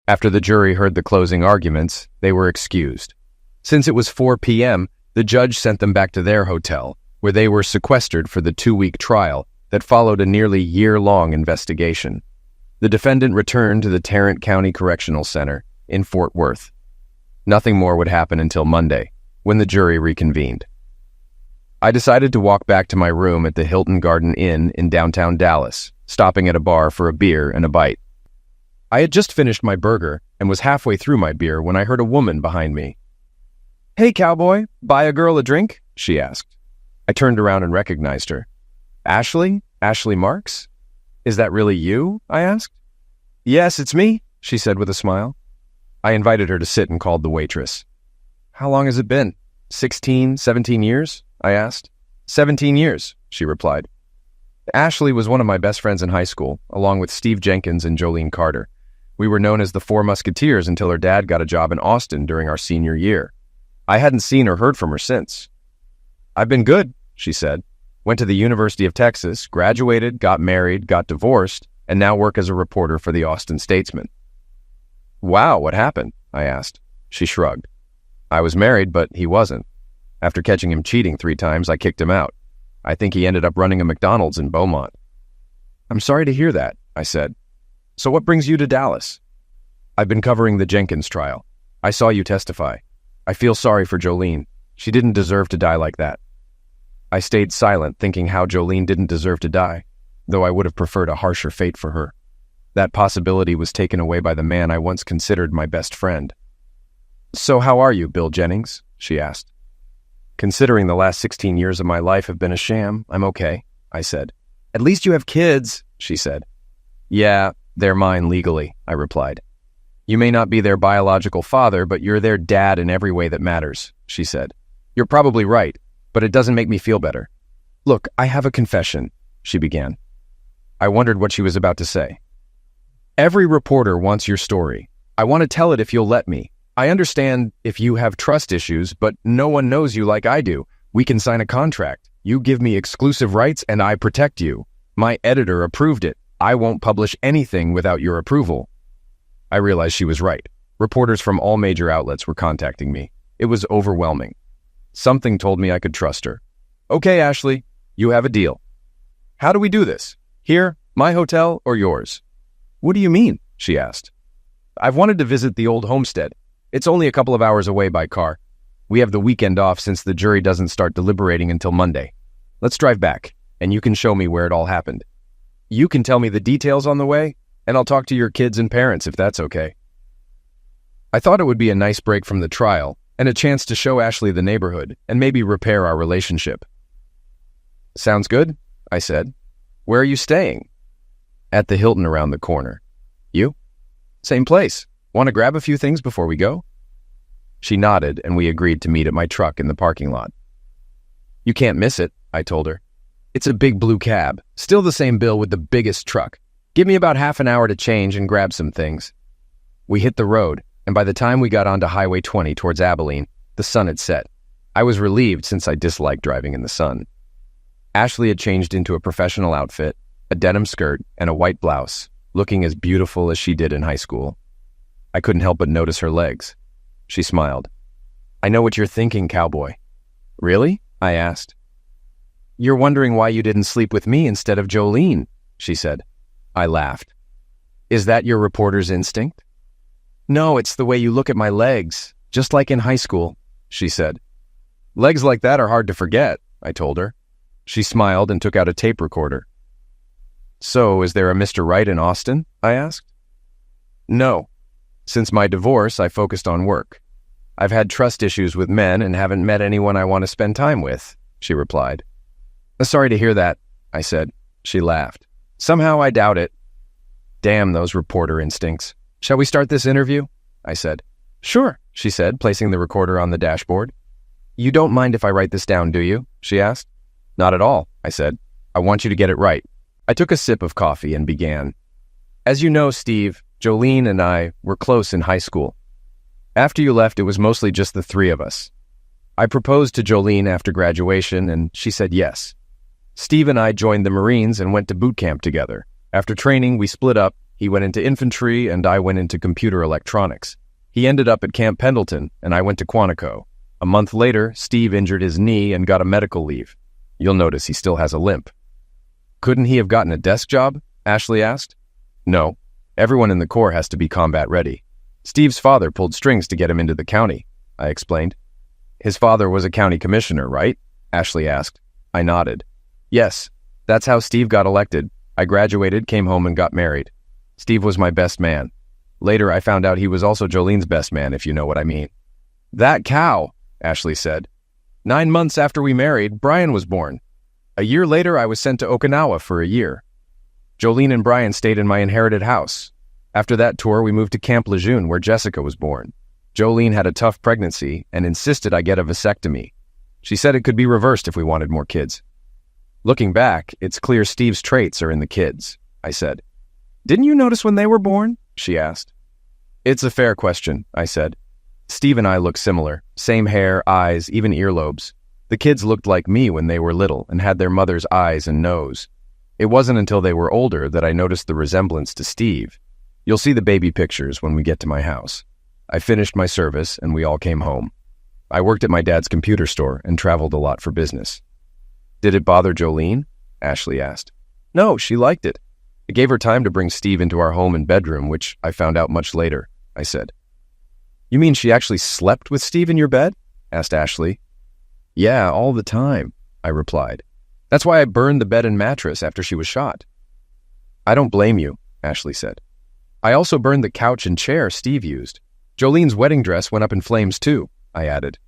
After the jury heard the closing arguments, they were excused. Since it was 4 p.m., the judge sent them back to their hotel, where they were sequestered for the 2-week trial that followed a nearly year-long investigation. The defendant returned to the Tarrant County Correctional Center in Fort Worth. Nothing more would happen until Monday, when the jury reconvened. I decided to walk back to my room at the Hilton Garden Inn in downtown Dallas, stopping at a bar for a beer and a bite. I had just finished my burger and was halfway through my beer when I heard a woman behind me. "Hey, cowboy, buy a girl a drink?" she asked. I turned around and recognized her. "Ashley? Ashley Marks? Is that really you?" I asked. "Yes, it's me," she said with a smile. I invited her to sit and called the waitress. "How long has it been? 16, 17 years?" I asked. 17 years, she replied. Ashley was one of my best friends in high school, along with Steve Jenkins and Jolene Carter. We were known as the Four Musketeers until her dad got a job in Austin during our senior year. I hadn't seen or heard from her since. "I've been good," she said. "Went to the University of Texas, graduated, got married, got divorced, and now work as a reporter for the Austin Statesman." "Wow, what happened?" I asked. She shrugged. "I was married, but he wasn't. After catching him cheating 3 times, I kicked him out. I think he ended up running a McDonald's in Beaumont." "I'm sorry to hear that," I said. "So what brings you to Dallas?" "I've been covering the Jenkins trial. I saw you testify. I feel sorry for Jolene. She didn't deserve to die like that." I stayed silent, thinking how Jolene didn't deserve to die, though I would have preferred a harsher fate for her. That possibility was taken away by the man I once considered my best friend. "So how are you, Bill Jennings?" she asked. "Considering the last 16 years of my life have been a sham, I'm okay," I said. "At least you have kids," she said. "Yeah, they're mine legally," I replied. "You may not be their biological father, but you're their dad in every way that matters," she said. "You're probably right, but it doesn't make me feel better. Look, I have a confession," she began. I wondered what she was about to say. "Every reporter wants your story. I want to tell it if you'll let me. I understand if you have trust issues, but no one knows you like I do. We can sign a contract. You give me exclusive rights and I protect you. My editor approved it. I won't publish anything without your approval." I realized she was right. Reporters from all major outlets were contacting me. It was overwhelming. Something told me I could trust her. "Okay, Ashley, you have a deal." "How do we do this? Here, my hotel, or yours?" "What do you mean?" she asked. "I've wanted to visit the old homestead. It's only a couple of hours away by car. We have the weekend off since the jury doesn't start deliberating until Monday. Let's drive back, and you can show me where it all happened. You can tell me the details on the way, and I'll talk to your kids and parents if that's okay." I thought it would be a nice break from the trial and a chance to show Ashley the neighborhood and maybe repair our relationship. "Sounds good," I said. "Where are you staying?" "At the Hilton around the corner." "You?" "Same place. Want to grab a few things before we go?" She nodded, and we agreed to meet at my truck in the parking lot. "You can't miss it," I told her. "It's a big blue cab, still the same bill with the biggest truck. Give me about half an hour to change and grab some things." We hit the road, and by the time we got onto Highway 20 towards Abilene, the sun had set. I was relieved since I disliked driving in the sun. Ashley had changed into a professional outfit, a denim skirt, and a white blouse, looking as beautiful as she did in high school. I couldn't help but notice her legs. She smiled. "I know what you're thinking, cowboy." "Really?" I asked. "You're wondering why you didn't sleep with me instead of Jolene," she said. I laughed. "Is that your reporter's instinct?" "No, it's the way you look at my legs, just like in high school," she said. "Legs like that are hard to forget," I told her. She smiled and took out a tape recorder. "So, is there a Mr. Right in Austin?" I asked. "No. Since my divorce, I focused on work. I've had trust issues with men and haven't met anyone I want to spend time with," she replied. "Sorry to hear that," I said. She laughed. "Somehow I doubt it." "Damn those reporter instincts. Shall we start this interview?" I said. "Sure," she said, placing the recorder on the dashboard. "You don't mind if I write this down, do you?" she asked. "Not at all," I said. "I want you to get it right." I took a sip of coffee and began. "As you know, Steve, Jolene and I were close in high school. After you left, it was mostly just the 3 of us. I proposed to Jolene after graduation, and she said yes. Steve and I joined the Marines and went to boot camp together. After training, we split up, He went into infantry, and I went into computer electronics. He ended up at Camp Pendleton, and I went to Quantico. A month later, Steve injured his knee and got a medical leave. You'll notice he still has a limp. Couldn't he have gotten a desk job? Ashley asked. No. Everyone in the Corps has to be combat ready. Steve's father pulled strings to get him into the county, I explained. His father was a county commissioner, right? Ashley asked. I nodded. Yes, that's how Steve got elected. I graduated, came home, and got married. Steve was my best man. Later, I found out he was also Jolene's best man, if you know what I mean. That cow, Ashley said. 9 months after we married, Brian was born. A year later, I was sent to Okinawa for a year. Jolene and Brian stayed in my inherited house. After that tour, we moved to Camp Lejeune, where Jessica was born. Jolene had a tough pregnancy and insisted I get a vasectomy. She said it could be reversed if we wanted more kids. Looking back, it's clear Steve's traits are in the kids, I said. Didn't you notice when they were born? She asked. It's a fair question, I said. Steve and I look similar. Same hair, eyes, even earlobes. The kids looked like me when they were little and had their mother's eyes and nose. It wasn't until they were older that I noticed the resemblance to Steve. You'll see the baby pictures when we get to my house. I finished my service and we all came home. I worked at my dad's computer store and traveled a lot for business. Did it bother Jolene? Ashley asked. No, she liked it. It gave her time to bring Steve into our home and bedroom, which I found out much later, I said. You mean she actually slept with Steve in your bed? Asked Ashley. Yeah, all the time, I replied. That's why I burned the bed and mattress after she was shot. I don't blame you, Ashley said. I also burned the couch and chair Steve used. Jolene's wedding dress went up in flames too, I added.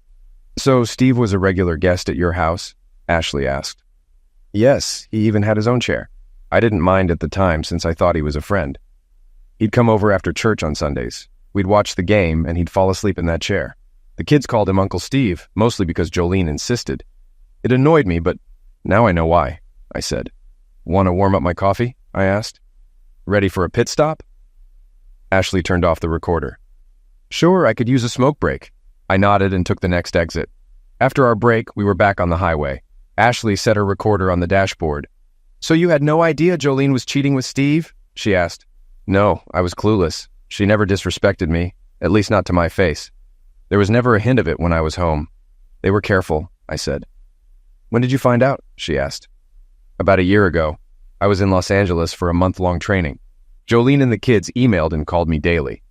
So Steve was a regular guest at your house? Ashley asked. Yes, he even had his own chair. I didn't mind at the time since I thought he was a friend. He'd come over after church on Sundays. We'd watch the game and he'd fall asleep in that chair. The kids called him Uncle Steve, mostly because Jolene insisted. It annoyed me, but now I know why, I said. Want to warm up my coffee? I asked. Ready for a pit stop? Ashley turned off the recorder. Sure, I could use a smoke break. I nodded and took the next exit. After our break, we were back on the highway. Ashley set her recorder on the dashboard. So you had no idea Jolene was cheating with Steve? She asked. No, I was clueless. She never disrespected me, at least not to my face. There was never a hint of it when I was home. They were careful, I said. When did you find out? She asked. About a year ago. I was in Los Angeles for a month-long training. Jolene and the kids emailed and called me daily.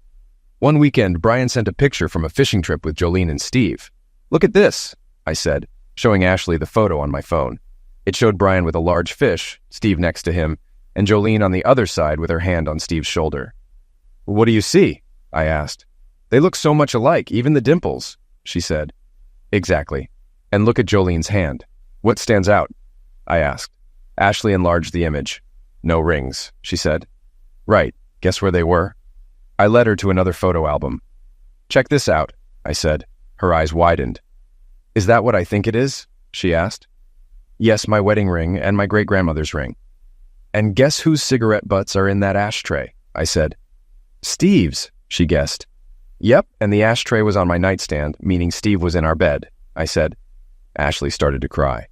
One weekend, Brian sent a picture from a fishing trip with Jolene and Steve. Look at this, I said, showing Ashley the photo on my phone. It showed Brian with a large fish, Steve next to him, and Jolene on the other side with her hand on Steve's shoulder. What do you see? I asked. They look so much alike, even the dimples, she said. Exactly. And look at Jolene's hand. What stands out? I asked. Ashley enlarged the image. No rings, she said. Right. Guess where they were? I led her to another photo album. Check this out, I said. Her eyes widened. Is that what I think it is? She asked. Yes, my wedding ring and my great-grandmother's ring. And guess whose cigarette butts are in that ashtray? I said. Steve's, she guessed. Yep, and the ashtray was on my nightstand, meaning Steve was in our bed, I said. Ashley started to cry.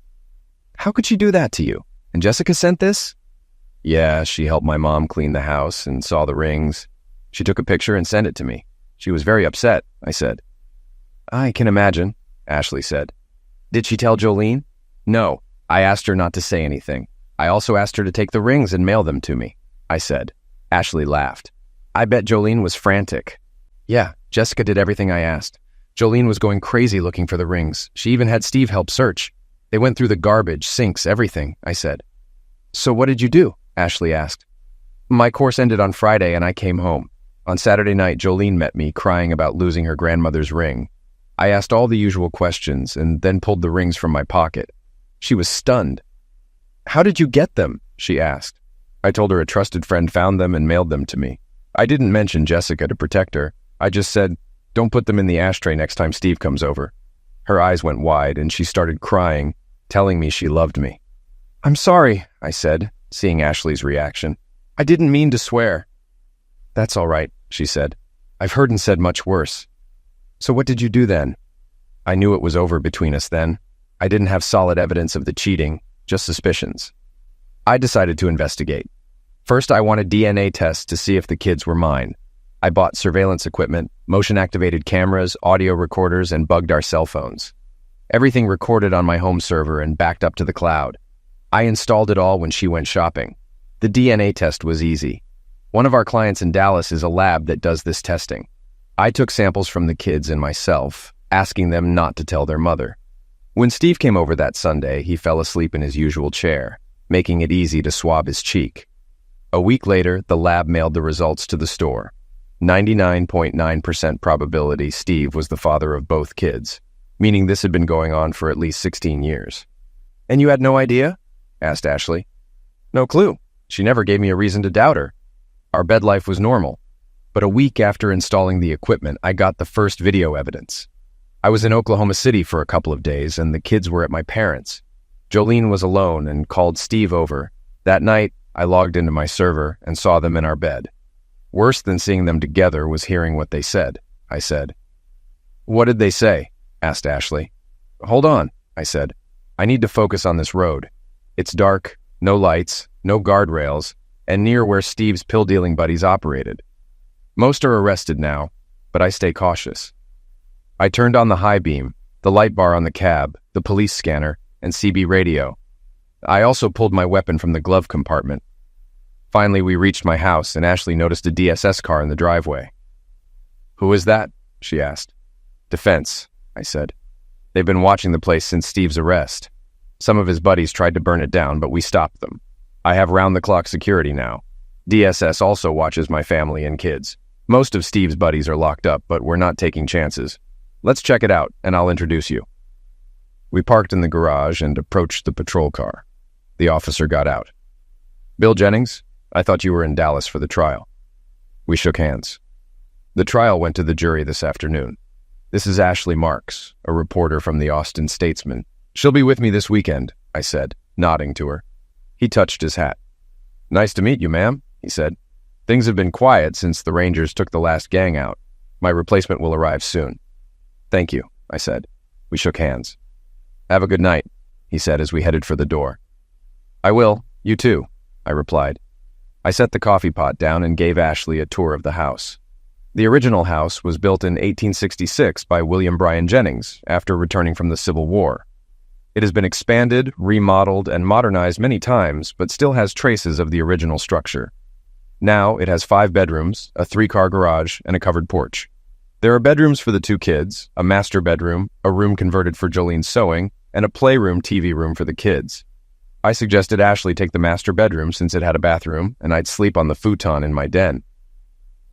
How could she do that to you? And Jessica sent this? Yeah, she helped my mom clean the house and saw the rings. She took a picture and sent it to me. She was very upset, I said. I can imagine, Ashley said. Did she tell Jolene? No, I asked her not to say anything. I also asked her to take the rings and mail them to me, I said. Ashley laughed. I bet Jolene was frantic. Yeah, Jessica did everything I asked. Jolene was going crazy looking for the rings. She even had Steve help search. They went through the garbage, sinks, everything, I said. So what did you do? Ashley asked. My course ended on Friday and I came home. On Saturday night, Jolene met me, crying about losing her grandmother's ring. I asked all the usual questions and then pulled the rings from my pocket. She was stunned. How did you get them? She asked. I told her a trusted friend found them and mailed them to me. I didn't mention Jessica to protect her. I just said, don't put them in the ashtray next time Steve comes over. Her eyes went wide and she started crying, telling me she loved me. I'm sorry, I said, seeing Ashley's reaction. I didn't mean to swear. That's all right, she said. I've heard and said much worse. So what did you do then? I knew it was over between us then. I didn't have solid evidence of the cheating, just suspicions. I decided to investigate. First, I wanted DNA tests to see if the kids were mine. I bought surveillance equipment, motion-activated cameras, audio recorders, and bugged our cell phones. Everything recorded on my home server and backed up to the cloud. I installed it all when she went shopping. The DNA test was easy. One of our clients in Dallas is a lab that does this testing. I took samples from the kids and myself, asking them not to tell their mother. When Steve came over that Sunday, he fell asleep in his usual chair, making it easy to swab his cheek. A week later, the lab mailed the results to the store. 99.9% probability Steve was the father of both kids, meaning this had been going on for at least 16 years. "And you had no idea?" asked Ashley. "No clue. She never gave me a reason to doubt her. Our bed life was normal. But a week after installing the equipment, I got the first video evidence. I was in Oklahoma City for a couple of days, and the kids were at my parents'. Jolene was alone and called Steve over. That night, I logged into my server and saw them in our bed. Worse than seeing them together was hearing what they said," I said. "What did they say?" asked Ashley. "Hold on," I said. "I need to focus on this road. It's dark, no lights, no guardrails, and near where Steve's pill-dealing buddies operated. Most are arrested now, but I stay cautious." I turned on the high beam, the light bar on the cab, the police scanner, and CB radio. I also pulled my weapon from the glove compartment. Finally, we reached my house, and Ashley noticed a DSS car in the driveway. "Who is that?" she asked. "Defense," I said. "They've been watching the place since Steve's arrest. Some of his buddies tried to burn it down, but we stopped them. I have round-the-clock security now. DSS also watches my family and kids. Most of Steve's buddies are locked up, but we're not taking chances. Let's check it out, and I'll introduce you." We parked in the garage and approached the patrol car. The officer got out. "Bill Jennings, I thought you were in Dallas for the trial." We shook hands. The trial went to the jury this afternoon. "This is Ashley Marks, a reporter from the Austin Statesman. She'll be with me this weekend," I said, nodding to her. He touched his hat. "Nice to meet you, ma'am," he said. "Things have been quiet since the Rangers took the last gang out. My replacement will arrive soon." "Thank you," I said. We shook hands. "Have a good night," he said as we headed for the door. "I will. You too," I replied. I set the coffee pot down and gave Ashley a tour of the house. The original house was built in 1866 by William Bryan Jennings after returning from the Civil War. It has been expanded, remodeled, and modernized many times, but still has traces of the original structure. Now it has 5 bedrooms, a 3-car garage, and a covered porch. There are bedrooms for the 2 kids, a master bedroom, a room converted for Jolene's sewing, and a playroom TV room for the kids. I suggested Ashley take the master bedroom since it had a bathroom, and I'd sleep on the futon in my den.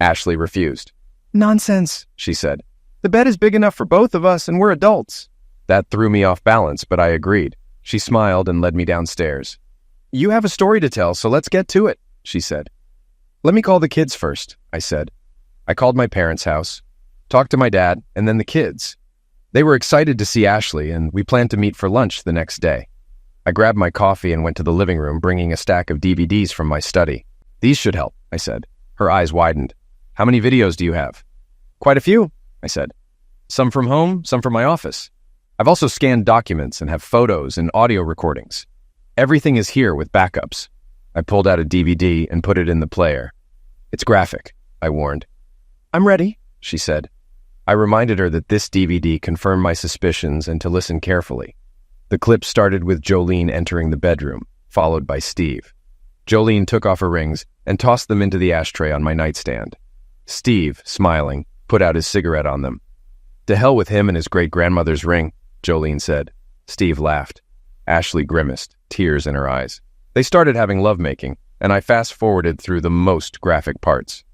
Ashley refused. "Nonsense," she said. "The bed is big enough for both of us, and we're adults." That threw me off balance, but I agreed. She smiled and led me downstairs. "You have a story to tell, so let's get to it," she said. "Let me call the kids first," I said. I called my parents' house, talked to my dad, and then the kids. They were excited to see Ashley, and we planned to meet for lunch the next day. I grabbed my coffee and went to the living room, bringing a stack of DVDs from my study. "These should help," I said. Her eyes widened. "How many videos do you have?" "Quite a few," I said. "Some from home, some from my office. I've also scanned documents and have photos and audio recordings. Everything is here with backups." I pulled out a DVD and put it in the player. "It's graphic," I warned. "I'm ready," she said. I reminded her that this DVD confirmed my suspicions and to listen carefully. The clip started with Jolene entering the bedroom, followed by Steve. Jolene took off her rings and tossed them into the ashtray on my nightstand. Steve, smiling, put out his cigarette on them. "To hell with him and his great-grandmother's ring," Jolene said. Steve laughed. Ashley grimaced, tears in her eyes. They started having lovemaking, and I fast-forwarded through the most graphic parts.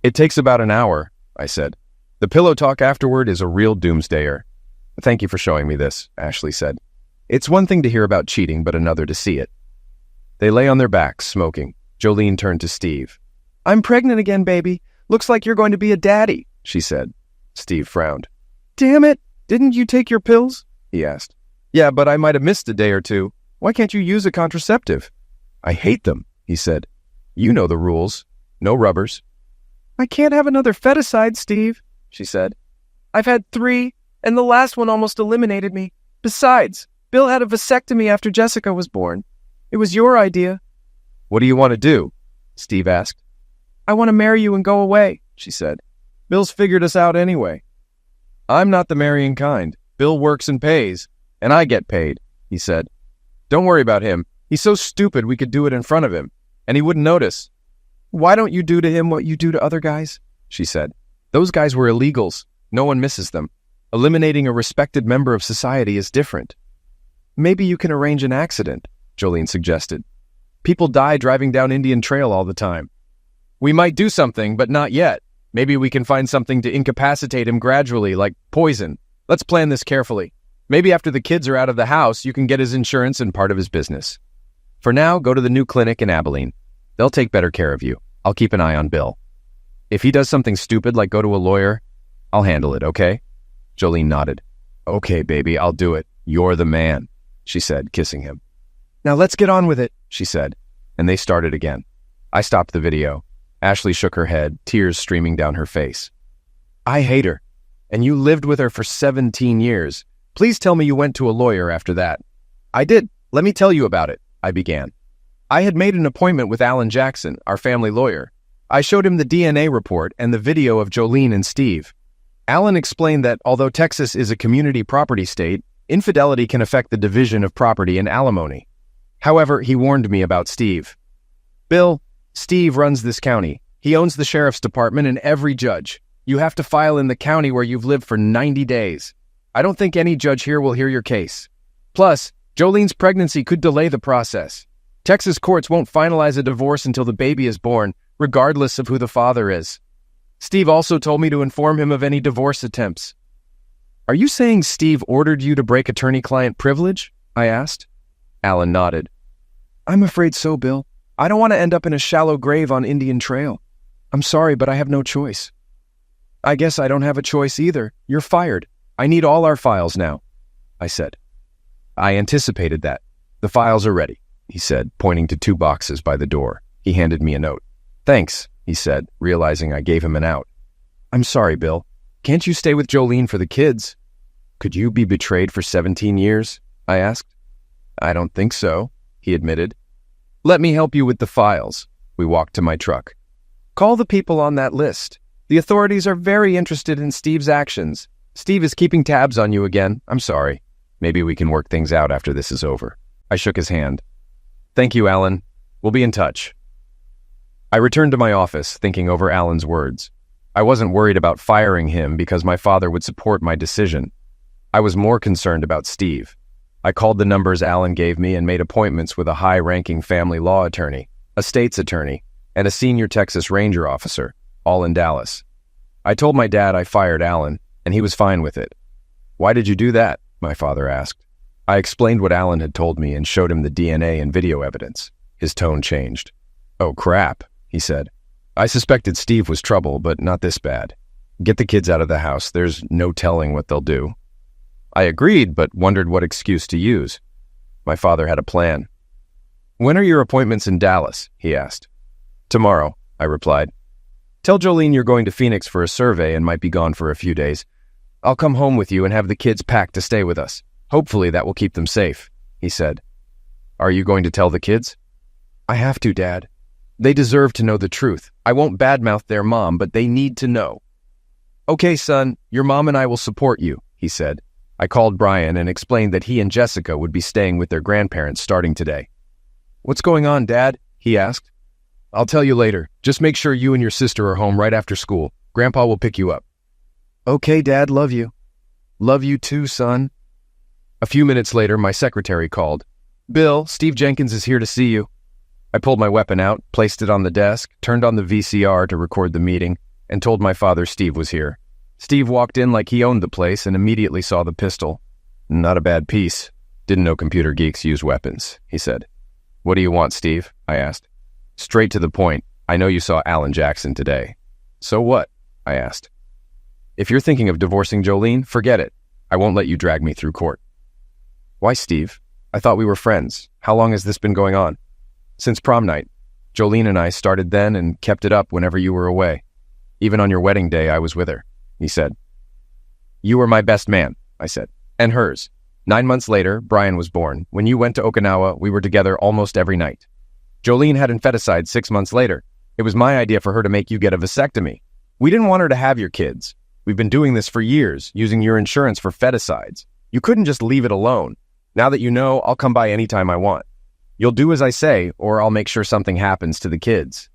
"It takes about an hour," I said. "The pillow talk afterward is a real doomsdayer." "Thank you for showing me this," Ashley said. "It's one thing to hear about cheating, but another to see it." They lay on their backs, smoking. Jolene turned to Steve. "I'm pregnant again, baby. Looks like you're going to be a daddy," she said. Steve frowned. "Damn it! Didn't you take your pills?" he asked. "Yeah, but I might have missed a day or two. Why can't you use a contraceptive?" "I hate them," he said. "You know the rules. No rubbers." "I can't have another feticide, Steve," she said. "I've had 3, and the last one almost eliminated me. Besides, Bill had a vasectomy after Jessica was born. It was your idea." "What do you want to do?" Steve asked. I want to marry you and go away, she said. Bill's figured us out anyway. I'm not the marrying kind. Bill works and pays, and I get paid, he said. Don't worry about him. He's so stupid we could do it in front of him, and he wouldn't notice. Why don't you do to him what you do to other guys? She said. Those guys were illegals. No one misses them. Eliminating a respected member of society is different. Maybe you can arrange an accident, Jolene suggested. People die driving down Indian Trail all the time. We might do something, but not yet. Maybe we can find something to incapacitate him gradually, like poison. Let's plan this carefully. Maybe after the kids are out of the house, you can get his insurance and part of his business. For now, go to the new clinic in Abilene. They'll take better care of you. I'll keep an eye on Bill. If he does something stupid like go to a lawyer, I'll handle it, okay? Jolene nodded. Okay, baby, I'll do it. You're the man, she said, kissing him. Now let's get on with it, she said, and they started again. I stopped the video. Ashley shook her head, tears streaming down her face. I hate her, and you lived with her for 17 years. Please tell me you went to a lawyer after that. I did. Let me tell you about it, I began. I had made an appointment with Alan Jackson, our family lawyer. I showed him the DNA report and the video of Jolene and Steve. Alan explained that although Texas is a community property state, infidelity can affect the division of property and alimony. However, he warned me about Steve. Bill, Steve runs this county. He owns the sheriff's department and every judge. You have to file in the county where you've lived for 90 days. I don't think any judge here will hear your case. Plus, Jolene's pregnancy could delay the process. Texas courts won't finalize a divorce until the baby is born, regardless of who the father is. Steve also told me to inform him of any divorce attempts. Are you saying Steve ordered you to break attorney-client privilege? I asked. Alan nodded. I'm afraid so, Bill. I don't want to end up in a shallow grave on Indian Trail. I'm sorry, but I have no choice. I guess I don't have a choice either. You're fired. I need all our files now, I said. I anticipated that. The files are ready, he said, pointing to 2 boxes by the door. He handed me a note. Thanks, he said, realizing I gave him an out. I'm sorry, Bill. Can't you stay with Jolene for the kids? Could you be betrayed for 17 years? I asked. I don't think so, he admitted. Let me help you with the files. We walked to my truck. Call the people on that list. The authorities are very interested in Steve's actions. Steve is keeping tabs on you again. I'm sorry. Maybe we can work things out after this is over. I shook his hand. Thank you, Alan. We'll be in touch. I returned to my office, thinking over Alan's words. I wasn't worried about firing him because my father would support my decision. I was more concerned about Steve. I called the numbers Alan gave me and made appointments with a high-ranking family law attorney, a state's attorney, and a senior Texas Ranger officer, all in Dallas. I told my dad I fired Alan, and he was fine with it. Why did you do that? My father asked. I explained what Alan had told me and showed him the DNA and video evidence. His tone changed. Oh, crap, he said. I suspected Steve was trouble, but not this bad. Get the kids out of the house. There's no telling what they'll do. I agreed, but wondered what excuse to use. My father had a plan. When are your appointments in Dallas? He asked. Tomorrow, I replied. Tell Jolene you're going to Phoenix for a survey and might be gone for a few days. I'll come home with you and have the kids packed to stay with us. Hopefully that will keep them safe, he said. Are you going to tell the kids? I have to, Dad. They deserve to know the truth. I won't badmouth their mom, but they need to know. Okay, son, your mom and I will support you, he said. I called Brian and explained that he and Jessica would be staying with their grandparents starting today. What's going on, Dad? He asked. I'll tell you later. Just make sure you and your sister are home right after school. Grandpa will pick you up. Okay, Dad, love you. Love you too, son. A few minutes later, my secretary called. Bill, Steve Jenkins is here to see you. I pulled my weapon out, placed it on the desk, turned on the VCR to record the meeting, and told my father Steve was here. Steve walked in like he owned the place and immediately saw the pistol. Not a bad piece. Didn't know computer geeks use weapons, he said. What do you want, Steve? I asked. Straight to the point. I know you saw Alan Jackson today. So what? I asked. If you're thinking of divorcing Jolene, forget it. I won't let you drag me through court. Why, Steve? I thought we were friends. How long has this been going on? Since prom night. Jolene and I started then and kept it up whenever you were away. Even on your wedding day, I was with her, he said. You were my best man, I said, and hers. 9 months later, Brian was born. When you went to Okinawa, we were together almost every night. Jolene had infanticide 6 months later. It was my idea for her to make you get a vasectomy. We didn't want her to have your kids. We've been doing this for years, using your insurance for feticides. You couldn't just leave it alone. Now that you know, I'll come by anytime I want. You'll do as I say, or I'll make sure something happens to the kids."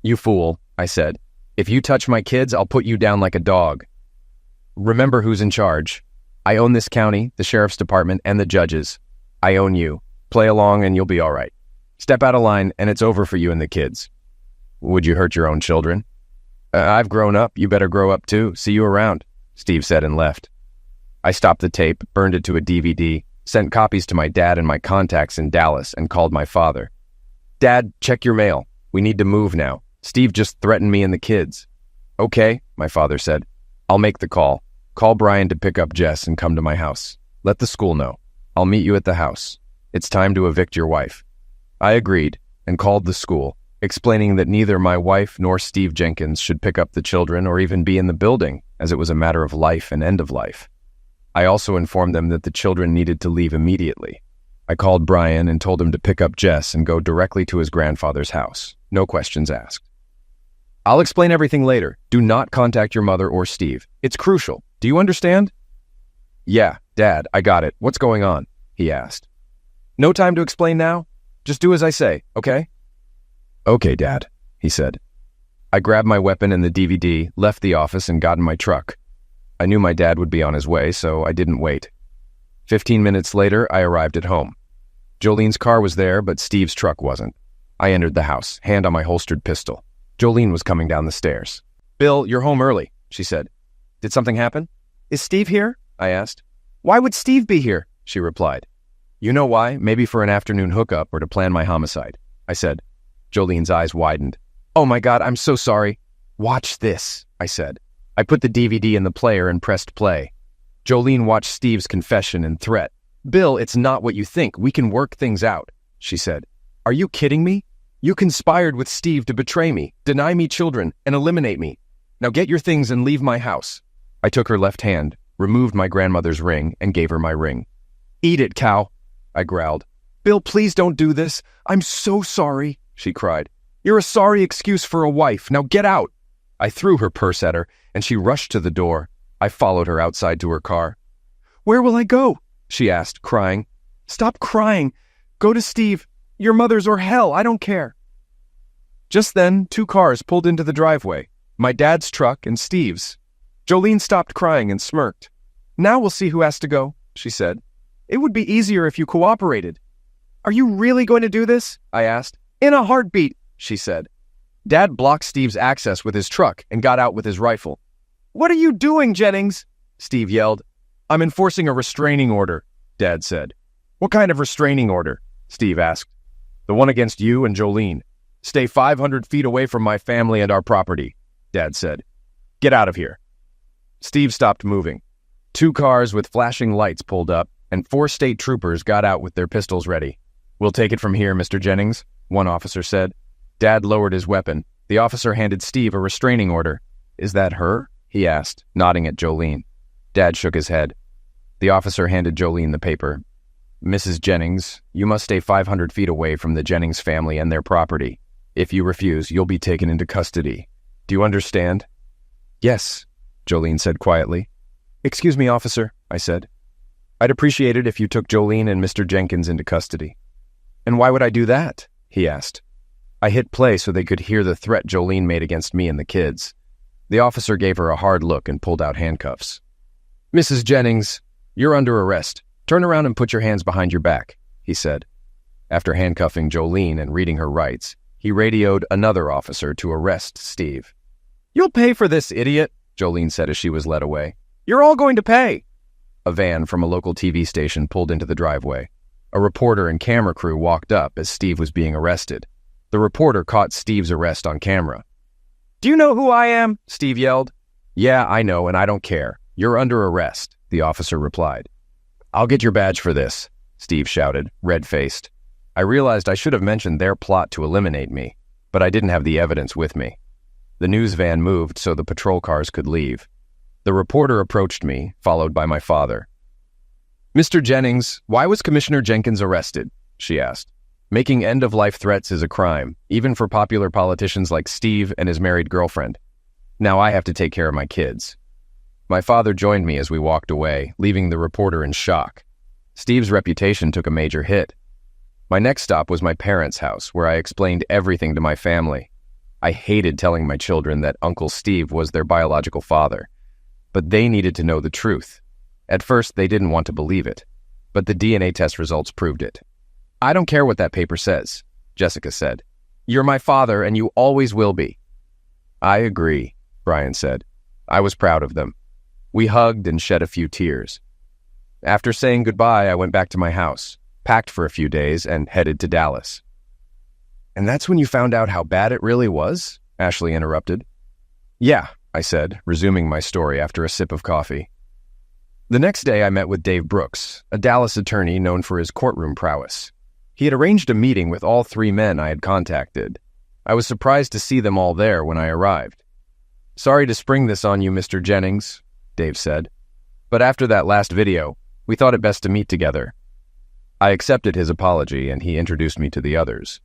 "You fool," I said. "If you touch my kids, I'll put you down like a dog. Remember who's in charge. I own this county, the sheriff's department, and the judges. I own you. Play along and you'll be all right. Step out of line and it's over for you and the kids." "Would you hurt your own children?" "I've grown up. You better grow up too. See you around," Steve said and left. I stopped the tape, burned it to a DVD, sent copies to my dad and my contacts in Dallas, and called my father. "Dad, check your mail. We need to move now. Steve just threatened me and the kids." "Okay," my father said. "I'll make the call. Call Brian to pick up Jess and come to my house. Let the school know. I'll meet you at the house. It's time to evict your wife." I agreed and called the school, explaining that neither my wife nor Steve Jenkins should pick up the children or even be in the building, as it was a matter of life and end of life. I also informed them that the children needed to leave immediately. I called Brian and told him to pick up Jess and go directly to his grandfather's house. No questions asked. "I'll explain everything later. Do not contact your mother or Steve. It's crucial. Do you understand?" "Yeah, Dad, I got it. What's going on?" he asked. "No time to explain now. Just do as I say, okay?" "Okay, Dad," he said. I grabbed my weapon and the DVD, left the office, and got in my truck. I knew my dad would be on his way, so I didn't wait. 15 minutes later, I arrived at home. Jolene's car was there, but Steve's truck wasn't. I entered the house, hand on my holstered pistol. Jolene was coming down the stairs. "Bill, you're home early," she said. "Did something happen?" "Is Steve here?" I asked. "Why would Steve be here?" she replied. "You know why? Maybe for an afternoon hookup or to plan my homicide," I said. Jolene's eyes widened. "Oh my God, I'm so sorry." "Watch this," I said. I put the DVD in the player and pressed play. Jolene watched Steve's confession and threat. "Bill, it's not what you think. We can work things out," she said. "Are you kidding me? You conspired with Steve to betray me, deny me children, and eliminate me. Now get your things and leave my house." I took her left hand, removed my grandmother's ring, and gave her my ring. "Eat it, cow," I growled. "Bill, please don't do this. I'm so sorry," she cried. "You're a sorry excuse for a wife. Now get out." I threw her purse at her, and she rushed to the door. I followed her outside to her car. "Where will I go?" she asked, crying. "Stop crying. Go to Steve. Your mother's or hell. I don't care." Just then, 2 cars pulled into the driveway, my dad's truck and Steve's. Jolene stopped crying and smirked. "Now we'll see who has to go," she said. "It would be easier if you cooperated." "Are you really going to do this?" I asked. "In a heartbeat," she said. Dad blocked Steve's access with his truck and got out with his rifle. "What are you doing, Jennings?" Steve yelled. "I'm enforcing a restraining order," Dad said. "What kind of restraining order?" Steve asked. "The one against you and Jolene. Stay 500 feet away from my family and our property," Dad said. "Get out of here." Steve stopped moving. 2 cars with flashing lights pulled up, and 4 state troopers got out with their pistols ready. "We'll take it from here, Mr. Jennings," one officer said. Dad lowered his weapon. The officer handed Steve a restraining order. "Is that her?" he asked, nodding at Jolene. Dad shook his head. The officer handed Jolene the paper. "Mrs. Jennings, you must stay 500 feet away from the Jennings family and their property. If you refuse, you'll be taken into custody. Do you understand?" "Yes," Jolene said quietly. "Excuse me, officer," I said. "I'd appreciate it if you took Jolene and Mr. Jenkins into custody." "And why would I do that?" he asked. I hit play so they could hear the threat Jolene made against me and the kids. The officer gave her a hard look and pulled out handcuffs. "Mrs. Jennings, you're under arrest. Turn around and put your hands behind your back," he said. After handcuffing Jolene and reading her rights, he radioed another officer to arrest Steve. "You'll pay for this, idiot," Jolene said as she was led away. "You're all going to pay." A van from a local TV station pulled into the driveway. A reporter and camera crew walked up as Steve was being arrested. The reporter caught Steve's arrest on camera. "Do you know who I am?" Steve yelled. "Yeah, I know, and I don't care. You're under arrest," the officer replied. "I'll get your badge for this," Steve shouted, red-faced. I realized I should have mentioned their plot to eliminate me, but I didn't have the evidence with me. The news van moved so the patrol cars could leave. The reporter approached me, followed by my father. "Mr. Jennings, why was Commissioner Jenkins arrested?" she asked. Making end-of-life threats is a crime, even for popular politicians like Steve and his married girlfriend. Now I have to take care of my kids. My father joined me as we walked away, leaving the reporter in shock. Steve's reputation took a major hit. My next stop was my parents' house, where I explained everything to my family. I hated telling my children that Uncle Steve was their biological father, but they needed to know the truth. At first, they didn't want to believe it, but the DNA test results proved it. "I don't care what that paper says," Jessica said. "You're my father, and you always will be." "I agree," Brian said. I was proud of them. We hugged and shed a few tears. After saying goodbye, I went back to my house, packed for a few days, and headed to Dallas. "And that's when you found out how bad it really was?" Ashley interrupted. "Yeah," I said, resuming my story after a sip of coffee. The next day, I met with Dave Brooks, a Dallas attorney known for his courtroom prowess. He had arranged a meeting with all 3 men I had contacted. I was surprised to see them all there when I arrived. "Sorry to spring this on you, Mr. Jennings," Dave said, "but after that last video, we thought it best to meet together." I accepted his apology, and he introduced me to the others.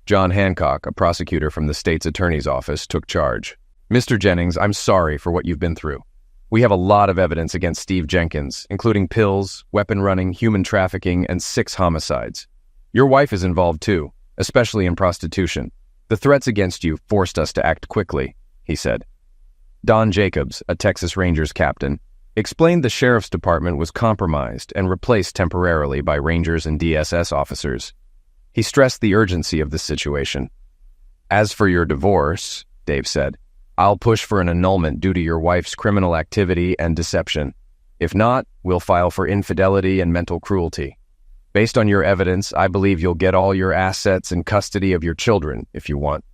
John Hancock, a prosecutor from the state's attorney's office, took charge. "Mr. Jennings, I'm sorry for what you've been through. We have a lot of evidence against Steve Jenkins, including pills, weapon running, human trafficking, and 6 homicides. Your wife is involved too, especially in prostitution. The threats against you forced us to act quickly," he said. Don Jacobs, a Texas Rangers captain, explained the sheriff's department was compromised and replaced temporarily by Rangers and DSS officers. He stressed the urgency of the situation. "As for your divorce," Dave said, "I'll push for an annulment due to your wife's criminal activity and deception. If not, we'll file for infidelity and mental cruelty. Based on your evidence, I believe you'll get all your assets and custody of your children if you want."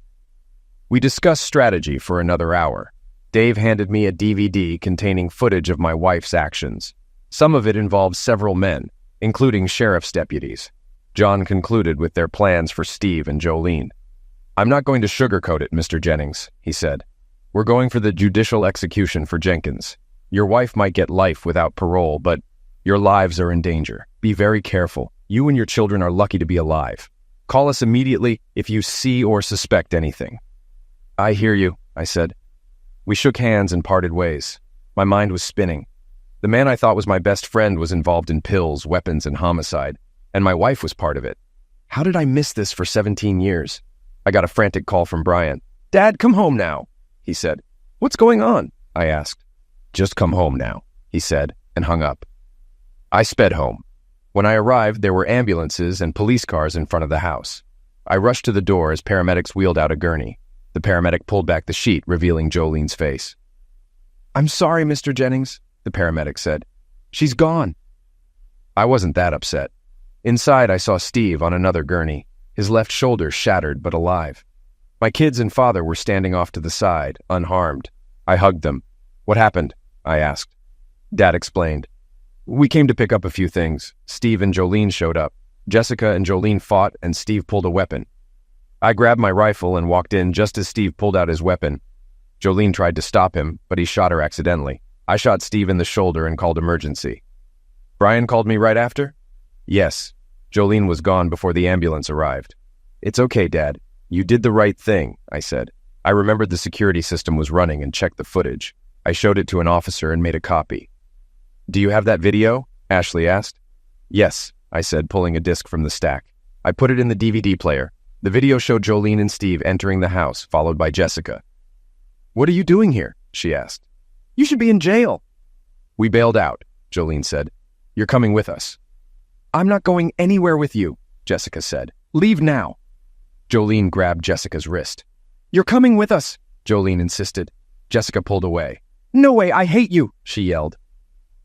We discussed strategy for another hour. Dave handed me a DVD containing footage of my wife's actions. Some of it involved several men, including sheriff's deputies. John concluded with their plans for Steve and Jolene. "I'm not going to sugarcoat it, Mr. Jennings," he said. "We're going for the judicial execution for Jenkins. Your wife might get life without parole, but your lives are in danger. Be very careful. You and your children are lucky to be alive. Call us immediately if you see or suspect anything." "I hear you," I said. We shook hands and parted ways. My mind was spinning. The man I thought was my best friend was involved in pills, weapons, and homicide, and my wife was part of it. How did I miss this for 17 years? I got a frantic call from Brian. "Dad, come home now," he said. "What's going on?" I asked. "Just come home now," he said, and hung up. I sped home. When I arrived, there were ambulances and police cars in front of the house. I rushed to the door as paramedics wheeled out a gurney. The paramedic pulled back the sheet, revealing Jolene's face. "I'm sorry, Mr. Jennings," the paramedic said. "She's gone." I wasn't that upset. Inside, I saw Steve on another gurney, his left shoulder shattered but alive. My kids and father were standing off to the side, unharmed. I hugged them. "What happened?" I asked. Dad explained. "We came to pick up a few things. Steve and Jolene showed up. Jessica and Jolene fought, and Steve pulled a weapon. I grabbed my rifle and walked in just as Steve pulled out his weapon. Jolene tried to stop him, but he shot her accidentally. I shot Steve in the shoulder and called emergency." "Brian called me right after?" "Yes. Jolene was gone before the ambulance arrived." "It's okay, Dad. You did the right thing," I said. I remembered the security system was running and checked the footage. I showed it to an officer and made a copy. "Do you have that video?" Ashley asked. "Yes," I said, pulling a disc from the stack. I put it in the DVD player. The video showed Jolene and Steve entering the house, followed by Jessica. "What are you doing here?" she asked. "You should be in jail." "We bailed out," Jolene said. "You're coming with us." "I'm not going anywhere with you," Jessica said. "Leave now." Jolene grabbed Jessica's wrist. "You're coming with us," Jolene insisted. Jessica pulled away. "No way, I hate you," she yelled.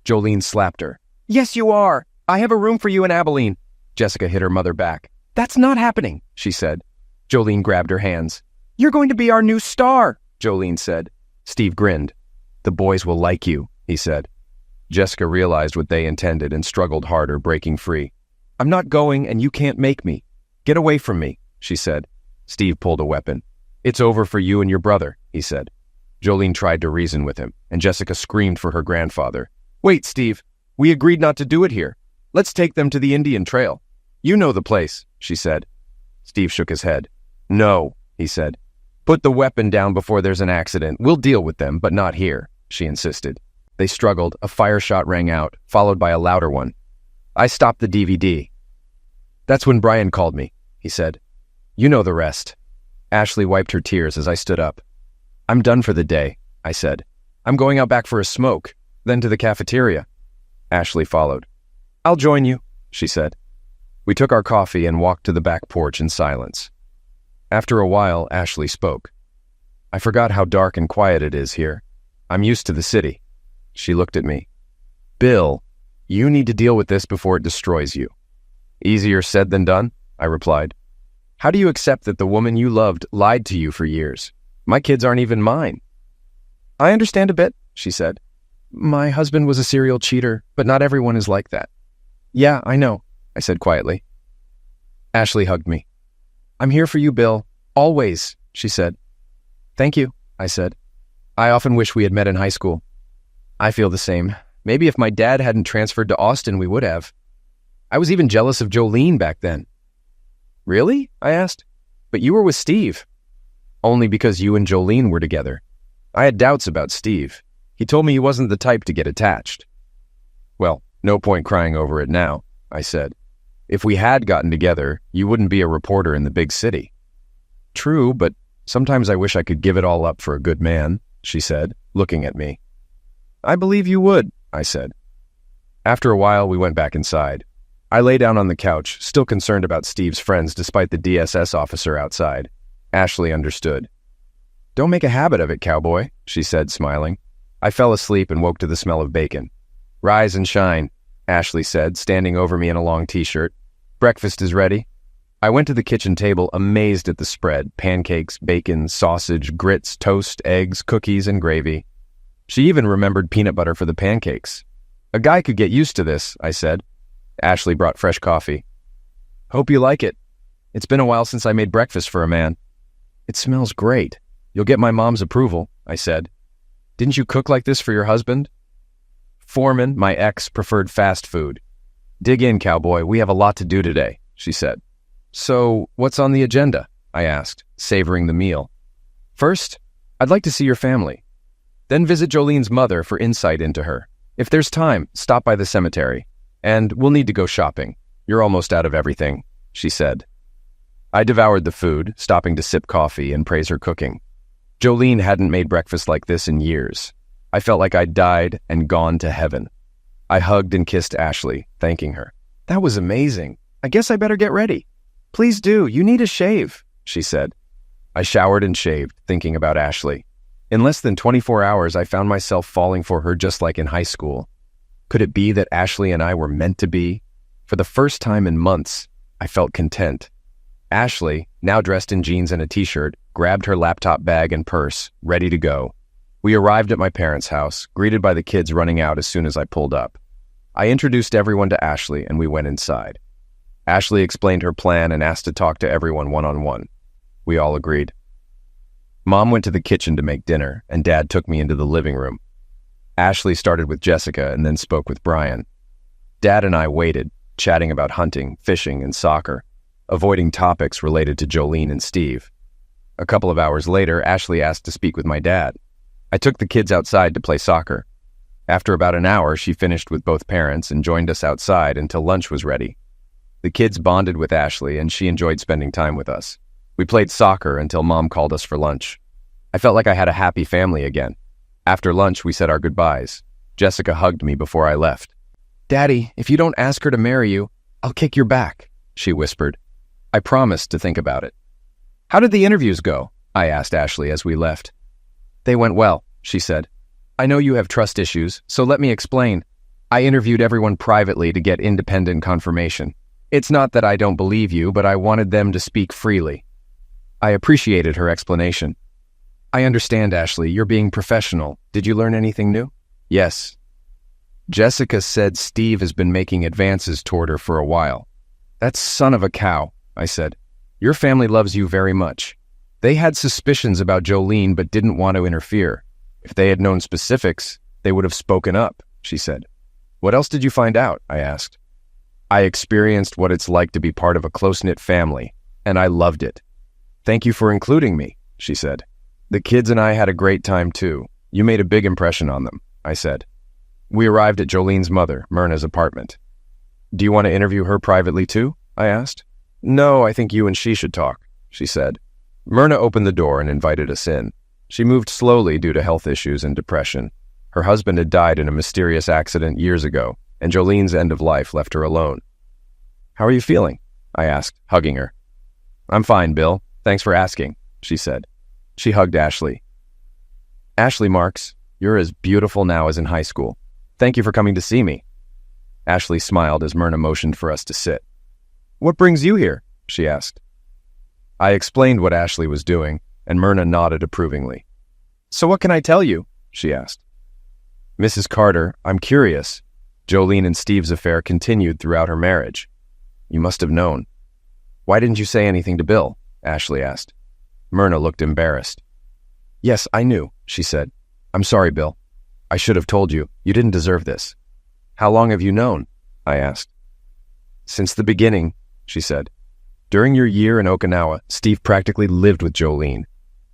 Jolene slapped her. "Yes, you are. I have a room for you in Abilene." Jessica hit her mother back. "That's not happening," she said. Jolene grabbed her hands. "You're going to be our new star," Jolene said. Steve grinned. "The boys will like you," he said. Jessica realized what they intended and struggled harder, breaking free. "I'm not going, and you can't make me. Get away from me," she said. Steve pulled a weapon. "It's over for you and your brother," he said. Jolene tried to reason with him, and Jessica screamed for her grandfather. "Wait, Steve. We agreed not to do it here. Let's take them to the Indian Trail. You know the place," she said. Steve shook his head. No, he said. Put the weapon down before there's an accident. We'll deal with them, but not here, she insisted. They struggled. A fire shot rang out, followed by a louder one. I stopped the DVD. That's when Brian called me, he said. You know the rest. Ashley wiped her tears as I stood up. I'm done for the day, I said. I'm going out back for a smoke, then to the cafeteria. Ashley followed. I'll join you, she said. We took our coffee and walked to the back porch in silence. After a while, Ashley spoke. I forgot how dark and quiet it is here. I'm used to the city. She looked at me. Bill, you need to deal with this before it destroys you. Easier said than done, I replied. How do you accept that the woman you loved lied to you for years? My kids aren't even mine. I understand a bit, she said. My husband was a serial cheater, but not everyone is like that. Yeah, I know, I said quietly. Ashley hugged me. I'm here for you, Bill. Always, she said. Thank you, I said. I often wish we had met in high school. I feel the same. Maybe if my dad hadn't transferred to Austin, we would have. I was even jealous of Jolene back then. Really? I asked. But you were with Steve. Only because you and Jolene were together. I had doubts about Steve. He told me he wasn't the type to get attached. Well, no point crying over it now, I said. If we had gotten together, you wouldn't be a reporter in the big city. True, but sometimes I wish I could give it all up for a good man, she said, looking at me. I believe you would, I said. After a while, we went back inside. I lay down on the couch, still concerned about Steve's friends despite the DSS officer outside. Ashley understood. Don't make a habit of it, cowboy, she said, smiling. I fell asleep and woke to the smell of bacon. Rise and shine, Ashley said, standing over me in a long t-shirt. Breakfast is ready. I went to the kitchen table, amazed at the spread: pancakes, bacon, sausage, grits, toast, eggs, cookies, and gravy. She even remembered peanut butter for the pancakes. A guy could get used to this, I said. Ashley brought fresh coffee. Hope you like it. It's been a while since I made breakfast for a man. It smells great. You'll get my mom's approval, I said. Didn't you cook like this for your husband? Foreman, my ex, preferred fast food. Dig in, cowboy. We have a lot to do today, she said. So, what's on the agenda? I asked, savoring the meal. First, I'd like to see your family. Then visit Jolene's mother for insight into her. If there's time, stop by the cemetery. And we'll need to go shopping. You're almost out of everything, she said. I devoured the food, stopping to sip coffee and praise her cooking. Jolene hadn't made breakfast like this in years. I felt like I'd died and gone to heaven. I hugged and kissed Ashley, thanking her. That was amazing. I guess I better get ready. Please do. You need a shave, she said. I showered and shaved, thinking about Ashley. In less than 24 hours, I found myself falling for her just like in high school. Could it be that Ashley and I were meant to be? For the first time in months, I felt content. Ashley, now dressed in jeans and a t-shirt, grabbed her laptop bag and purse, ready to go. We arrived at my parents' house, greeted by the kids running out as soon as I pulled up. I introduced everyone to Ashley and we went inside. Ashley explained her plan and asked to talk to everyone one-on-one. We all agreed. Mom went to the kitchen to make dinner, and Dad took me into the living room. Ashley started with Jessica and then spoke with Brian. Dad and I waited, chatting about hunting, fishing, and soccer, avoiding topics related to Jolene and Steve. A couple of hours later, Ashley asked to speak with my dad. I took the kids outside to play soccer. After about an hour, she finished with both parents and joined us outside until lunch was ready. The kids bonded with Ashley, and she enjoyed spending time with us. We played soccer until Mom called us for lunch. I felt like I had a happy family again. After lunch, we said our goodbyes. Jessica hugged me before I left. Daddy, if you don't ask her to marry you, I'll kick your back, she whispered. I promised to think about it. How did the interviews go? I asked Ashley as we left. They went well, she said. I know you have trust issues, so let me explain. I interviewed everyone privately to get independent confirmation. It's not that I don't believe you, but I wanted them to speak freely. I appreciated her explanation. I understand, Ashley. You're being professional. Did you learn anything new? Yes. Jessica said Steve has been making advances toward her for a while. That son of a cow, I said. Your family loves you very much. They had suspicions about Jolene but didn't want to interfere. If they had known specifics, they would have spoken up, she said. What else did you find out? I asked. I experienced what it's like to be part of a close-knit family, And I loved it. Thank you for including me, she said. The kids and I had a great time too. You made a big impression on them, I said. We arrived at Jolene's mother, Myrna's apartment. Do you want to interview her privately too? I asked. No, I think you and she should talk, she said. Myrna opened the door and invited us in. She moved slowly due to health issues and depression. Her husband had died in a mysterious accident years ago, and Jolene's end of life left her alone. How are you feeling? I asked, hugging her. I'm fine, Bill. Thanks for asking, she said. She hugged Ashley. Ashley Marks, you're as beautiful now as in high school. Thank you for coming to see me. Ashley smiled as Myrna motioned for us to sit. What brings you here? She asked. I explained what Ashley was doing, and Myrna nodded approvingly. So what can I tell you? She asked. Mrs. Carter, I'm curious. Jolene and Steve's affair continued throughout her marriage. You must have known. Why didn't you say anything to Bill? Ashley asked. Myrna looked embarrassed. Yes, I knew, she said. I'm sorry, Bill. I should have told you. You didn't deserve this. How long have you known? I asked. Since the beginning, she said. During your year in Okinawa, Steve practically lived with Jolene.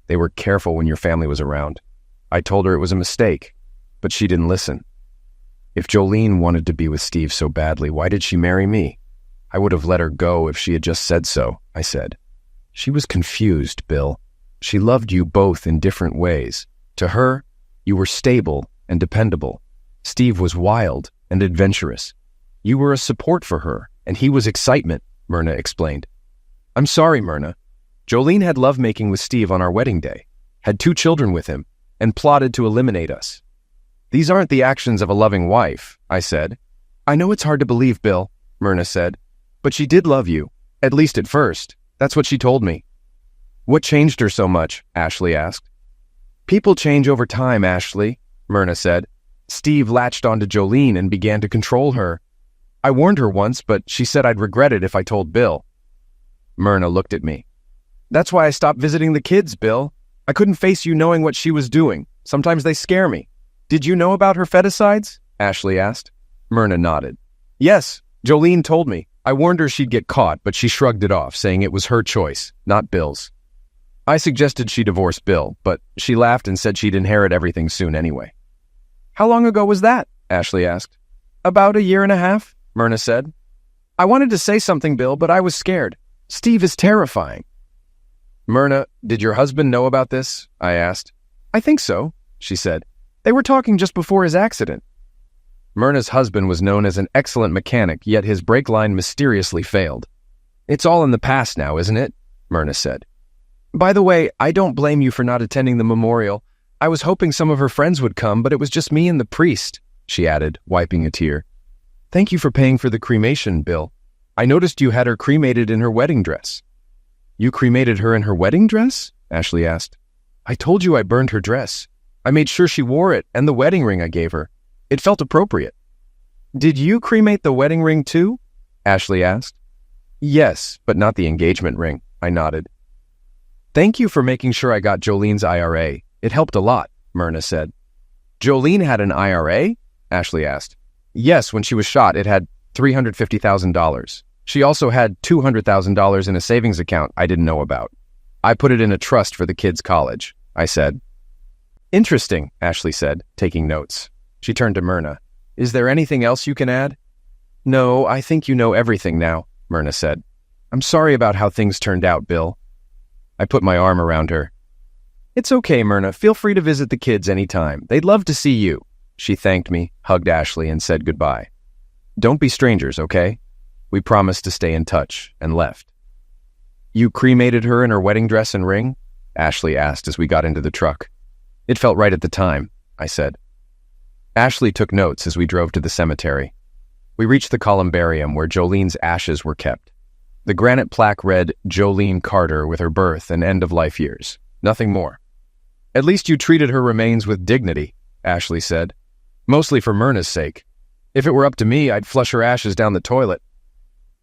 They were careful when your family was around. I told her it was a mistake, but she didn't listen. If Jolene wanted to be with Steve so badly, why did she marry me? I would have let her go if she had just said so, I said. She was confused, Bill. She loved you both in different ways. To her, you were stable and dependable. Steve was wild and adventurous. You were a support for her, and he was excitement, Myrna explained. I'm sorry, Myrna. Jolene had lovemaking with Steve on our wedding day, had 2 children with him, and plotted to eliminate us. These aren't the actions of a loving wife, I said. I know it's hard to believe, Bill, Myrna said, but she did love you, at least at first. That's what she told me. What changed her so much? Ashley asked. People change over time, Ashley, Myrna said. Steve latched onto Jolene and began to control her. I warned her once, but she said I'd regret it if I told Bill. Myrna looked at me. That's why I stopped visiting the kids, Bill. I couldn't face you knowing what she was doing. Sometimes they scare me. Did you know about her feticides? Ashley asked. Myrna nodded. Yes, Jolene told me. I warned her she'd get caught, but she shrugged it off, saying it was her choice, not Bill's. I suggested she divorce Bill, but she laughed and said she'd inherit everything soon anyway. How long ago was that? Ashley asked. About 1.5 years, Myrna said. I wanted to say something, Bill, but I was scared. Steve is terrifying. Myrna, did your husband know about this? I asked. I think so, she said. They were talking just before his accident. Myrna's husband was known as an excellent mechanic, yet his brake line mysteriously failed. It's all in the past now, isn't it? Myrna said. By the way, I don't blame you for not attending the memorial. I was hoping some of her friends would come, but it was just me and the priest, she added, wiping a tear. Thank you for paying for the cremation, Bill. I noticed you had her cremated in her wedding dress. You cremated her in her wedding dress? Ashley asked. I told you I burned her dress. I made sure she wore it and the wedding ring I gave her. It felt appropriate. Did you cremate the wedding ring too? Ashley asked. Yes, but not the engagement ring, I nodded. Thank you for making sure I got Jolene's IRA. It helped a lot, Myrna said. Jolene had an IRA? Ashley asked. Yes, when she was shot, it had $350,000. She also had $200,000 in a savings account I didn't know about. I put it in a trust for the kids' college, I said. Interesting, Ashley said, taking notes. She turned to Myrna. Is there anything else you can add? No, I think you know everything now, Myrna said. I'm sorry about how things turned out, Bill. I put my arm around her. It's okay, Myrna. Feel free to visit the kids anytime. They'd love to see you. She thanked me, hugged Ashley, and said goodbye. Don't be strangers, okay? We promised to stay in touch, and left. You cremated her in her wedding dress and ring? Ashley asked as we got into the truck. It felt right at the time, I said. Ashley took notes as we drove to the cemetery. We reached the columbarium where Jolene's ashes were kept. The granite plaque read Jolene Carter with her birth and end-of-life years. Nothing more. At least you treated her remains with dignity, Ashley said. Mostly for Myrna's sake. If it were up to me, I'd flush her ashes down the toilet.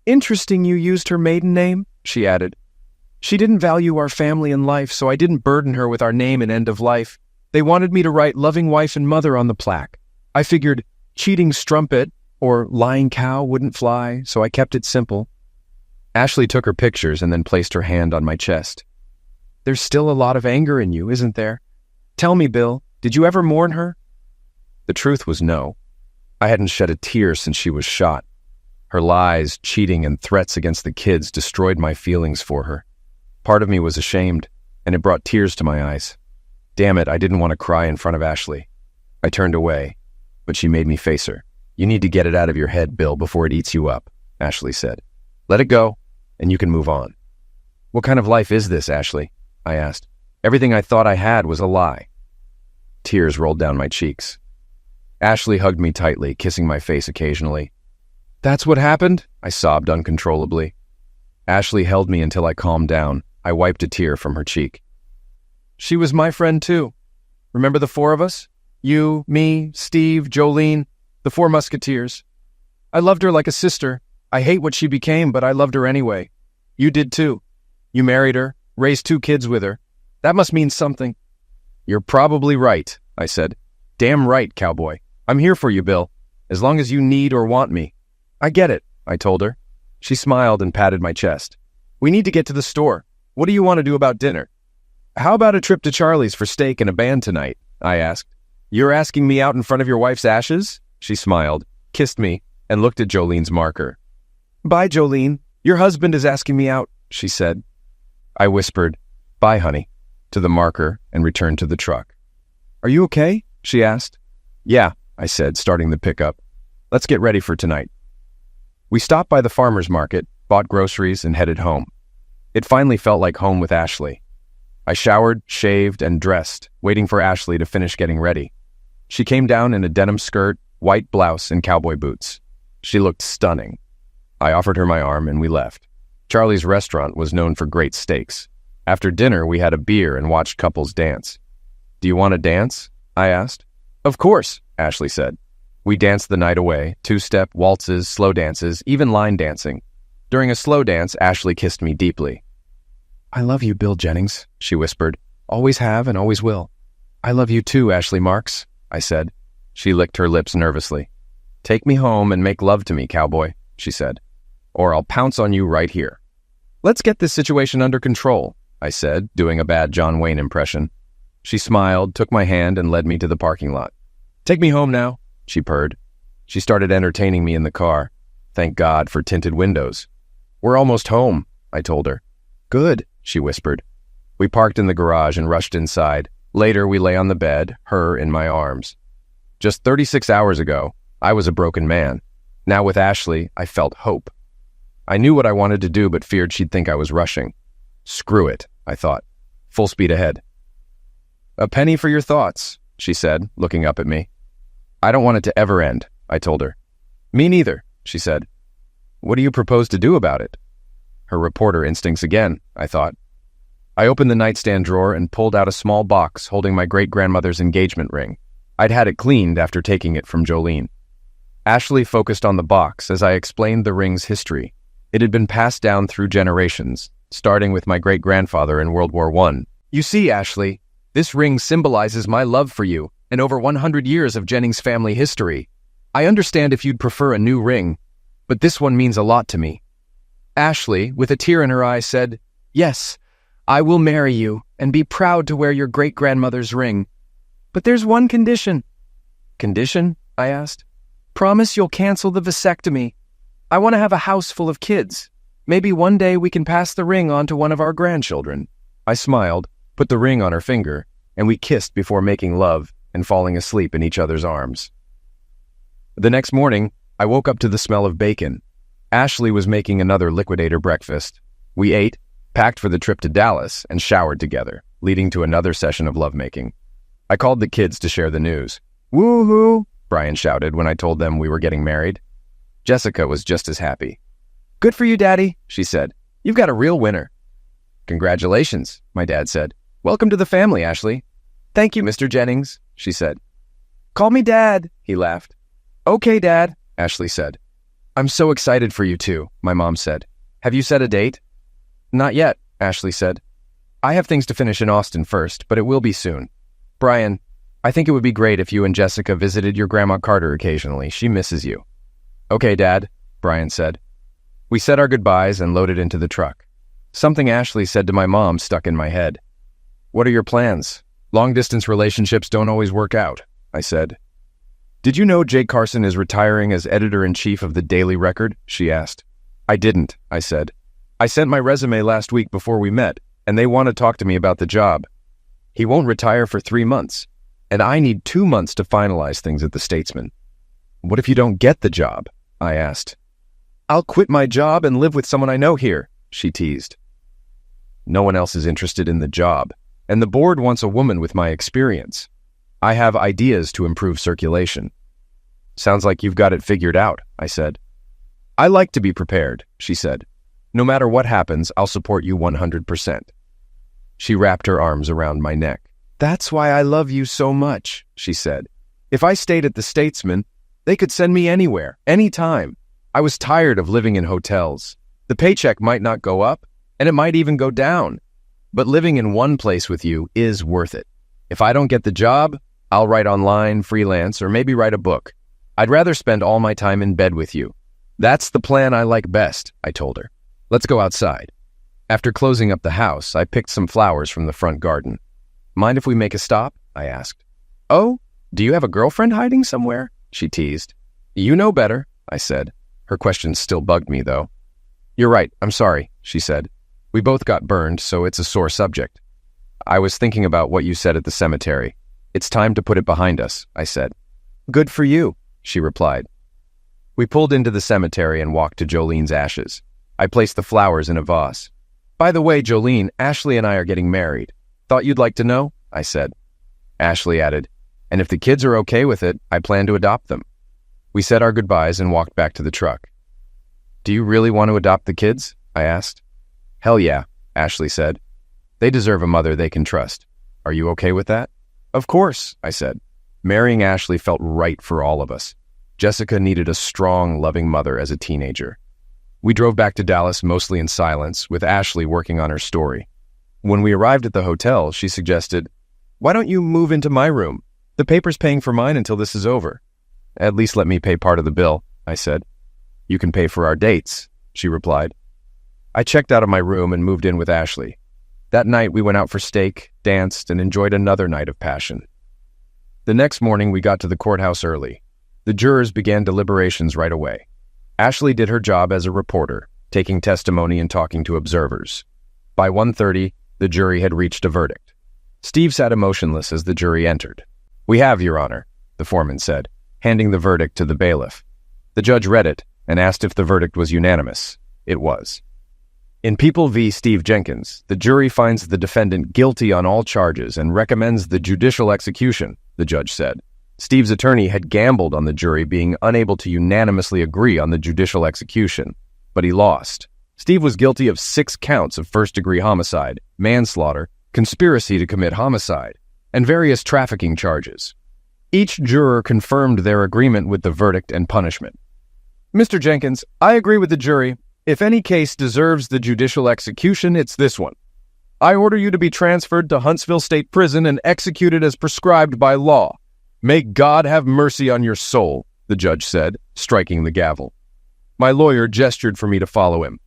Interesting you used her maiden name, she added. She didn't value our family and life, so I didn't burden her with our name and end of life. They wanted me to write loving wife and mother on the plaque. I figured cheating strumpet or lying cow wouldn't fly, so I kept it simple. Ashley took her pictures and then placed her hand on my chest. There's still a lot of anger in you, isn't there? Tell me, Bill, did you ever mourn her? The truth was no. I hadn't shed a tear since she was shot. Her lies, cheating, and threats against the kids destroyed my feelings for her. Part of me was ashamed, and it brought tears to my eyes. Damn it, I didn't want to cry in front of Ashley. I turned away, but she made me face her. You need to get it out of your head, Bill, before it eats you up, Ashley said. Let it go, and you can move on. What kind of life is this, Ashley? I asked. Everything I thought I had was a lie. Tears rolled down my cheeks. Ashley hugged me tightly, kissing my face occasionally. That's what happened? I sobbed uncontrollably. Ashley held me until I calmed down. I wiped a tear from her cheek. She was my friend too. Remember the four of us? You, me, Steve, Jolene, the four musketeers. I loved her like a sister. I hate what she became, but I loved her anyway. You did too. You married her, raised 2 kids with her. That must mean something. You're probably right, I said. Damn right, cowboy. I'm here for you, Bill, as long as you need or want me. I get it, I told her. She smiled and patted my chest. We need to get to the store. What do you want to do about dinner? How about a trip to Charlie's for steak and a band tonight? I asked. You're asking me out in front of your wife's ashes? She smiled, kissed me, and looked at Jolene's marker. Bye, Jolene. Your husband is asking me out, she said. I whispered, bye, honey, to the marker and returned to the truck. Are you okay? She asked. Yeah, I said, starting the pickup. Let's get ready for tonight. We stopped by the farmer's market, bought groceries, and headed home. It finally felt like home with Ashley. I showered, shaved, and dressed, waiting for Ashley to finish getting ready. She came down in a denim skirt, white blouse, and cowboy boots. She looked stunning. I offered her my arm and we left. Charlie's restaurant was known for great steaks. After dinner, we had a beer and watched couples dance. Do you want to dance? I asked. Of course, Ashley said. We danced the night away, 2-step, waltzes, slow dances, even line dancing. During a slow dance, Ashley kissed me deeply. I love you, Bill Jennings, she whispered. Always have and always will. I love you too, Ashley Marks, I said. She licked her lips nervously. Take me home and make love to me, cowboy, she said, or I'll pounce on you right here. Let's get this situation under control, I said, doing a bad John Wayne impression. She smiled, took my hand, and led me to the parking lot. Take me home now, she purred. She started entertaining me in the car. Thank God for tinted windows. We're almost home, I told her. Good, she whispered. We parked in the garage and rushed inside. Later, we lay on the bed, her in my arms. Just 36 hours ago, I was a broken man. Now with Ashley, I felt hope. I knew what I wanted to do, but feared she'd think I was rushing. Screw it, I thought. Full speed ahead. A penny for your thoughts, she said, looking up at me. I don't want it to ever end, I told her. Me neither, she said. What do you propose to do about it? Her reporter instincts again, I thought. I opened the nightstand drawer and pulled out a small box holding my great-grandmother's engagement ring. I'd had it cleaned after taking it from Jolene. Ashley focused on the box as I explained the ring's history. It had been passed down through generations, starting with my great-grandfather in World War I. You see, Ashley, this ring symbolizes my love for you and over 100 years of Jennings family history. I understand if you'd prefer a new ring, but this one means a lot to me. Ashley, with a tear in her eye, said, Yes, I will marry you and be proud to wear your great-grandmother's ring. But there's one condition. Condition? I asked. Promise you'll cancel the vasectomy. I want to have a house full of kids. Maybe one day we can pass the ring on to one of our grandchildren. I smiled, put the ring on her finger, and we kissed before making love and falling asleep in each other's arms. The next morning, I woke up to the smell of bacon. Ashley was making another liquidator breakfast. We ate, packed for the trip to Dallas, and showered together, leading to another session of lovemaking. I called the kids to share the news. Woo-hoo! Brian shouted when I told them we were getting married. Jessica was just as happy. Good for you, Daddy, she said. You've got a real winner. Congratulations, my dad said. Welcome to the family, Ashley. Thank you, Mr. Jennings, she said. Call me Dad, he laughed. Okay, Dad, Ashley said. I'm so excited for you two, my mom said. Have you set a date? Not yet, Ashley said. I have things to finish in Austin first, but it will be soon. Brian, I think it would be great if you and Jessica visited your Grandma Carter occasionally. She misses you. Okay, Dad, Brian said. We said our goodbyes and loaded into the truck. Something Ashley said to my mom stuck in my head. "What are your plans? Long-distance relationships don't always work out," I said. "Did you know Jake Carson is retiring as editor-in-chief of the Daily Record?" she asked. "I didn't," I said. "I sent my resume last week before we met, and they want to talk to me about the job. He won't retire for 3 months, and I need 2 months to finalize things at the Statesman." "What if you don't get the job?" I asked. "I'll quit my job and live with someone I know here," she teased. No one else is interested in the job, and the board wants a woman with my experience. I have ideas to improve circulation. "Sounds like you've got it figured out," I said. "I like to be prepared," she said. "No matter what happens, I'll support you 100%. She wrapped her arms around my neck. "That's why I love you so much," she said. "If I stayed at the Statesman, they could send me anywhere, anytime. I was tired of living in hotels. The paycheck might not go up, and it might even go down. But living in one place with you is worth it. If I don't get the job, I'll write online, freelance, or maybe write a book. I'd rather spend all my time in bed with you. That's the plan I like best," I told her. "Let's go outside." After closing up the house, I picked some flowers from the front garden. "Mind if we make a stop?" I asked. "Oh, do you have a girlfriend hiding somewhere?" she teased. "You know better," I said. Her question still bugged me, though. "You're right, I'm sorry," she said. "We both got burned, so it's a sore subject." "I was thinking about what you said at the cemetery. It's time to put it behind us," I said. "Good for you," she replied. We pulled into the cemetery and walked to Jolene's ashes. I placed the flowers in a vase. "By the way, Jolene, Ashley and I are getting married. Thought you'd like to know?" I said. Ashley added, "And if the kids are okay with it, I plan to adopt them." We said our goodbyes and walked back to the truck. "Do you really want to adopt the kids?" I asked. "Hell yeah," Ashley said. "They deserve a mother they can trust. Are you okay with that?" "Of course," I said. Marrying Ashley felt right for all of us. Jessica needed a strong, loving mother as a teenager. We drove back to Dallas mostly in silence, with Ashley working on her story. When we arrived at the hotel, she suggested, "Why don't you move into my room? The paper's paying for mine until this is over." "At least let me pay part of the bill," I said. "You can pay for our dates," she replied. I checked out of my room and moved in with Ashley. That night we went out for steak, danced, and enjoyed another night of passion. The next morning we got to the courthouse early. The jurors began deliberations right away. Ashley did her job as a reporter, taking testimony and talking to observers. By 1:30, the jury had reached a verdict. Steve sat emotionless as the jury entered. "We have, Your Honor," the foreman said, handing the verdict to the bailiff. The judge read it and asked if the verdict was unanimous. It was. In People v. Steve Jenkins, the jury finds the defendant guilty on all charges and recommends the judicial execution, the judge said. Steve's attorney had gambled on the jury being unable to unanimously agree on the judicial execution, but he lost. Steve was guilty of 6 counts of first-degree homicide, manslaughter, conspiracy to commit homicide, and various trafficking charges. Each juror confirmed their agreement with the verdict and punishment. "Mr. Jenkins, I agree with the jury. If any case deserves the judicial execution, it's this one. I order you to be transferred to Huntsville State Prison and executed as prescribed by law. May God have mercy on your soul," the judge said, striking the gavel. My lawyer gestured for me to follow him.